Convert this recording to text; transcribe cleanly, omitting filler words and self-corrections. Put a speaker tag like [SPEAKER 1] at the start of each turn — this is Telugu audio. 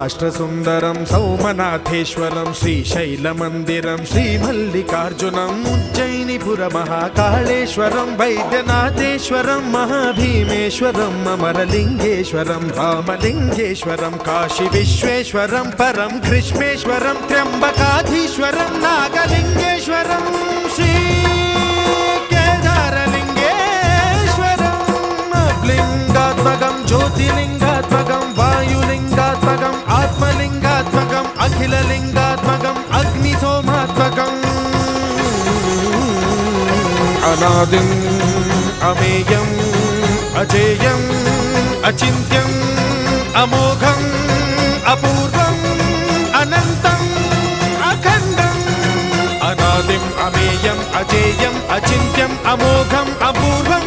[SPEAKER 1] అష్టసుందరం సౌమనాథేశ్వరం శ్రీశైలమందిరం శ్రీమల్లికార్జునం ఉజ్జయినిపుర మహాకాళేశ్వరం వైద్యనాథేశ్వరం మహాభీమేశ్వరం అమరలింగేశ్వరం రామలింగేశ్వరం కాశీ విశ్వేశ్వరం పరం కృష్ణేశ్వరం త్ర్యంబకాధీశ్వరం నాగలింగేశ్వరం శ్రీ కేదారలింగేశ్వరం లింగాత్మకం జ్యోతిలింగాత్మకం వాయులింగాత్మకం ఆత్మలింగాత్మకం అఖిలలింగాత్మకం అగ్నిసోమాత్మకం అనాదిం అమేయం అజేయం అచింత్యం అమోఘం అపూర్వం అనంతం అఖండం అనాదిం అమేయం అజేయం అచింత్యం అమోఘం అపూర్వం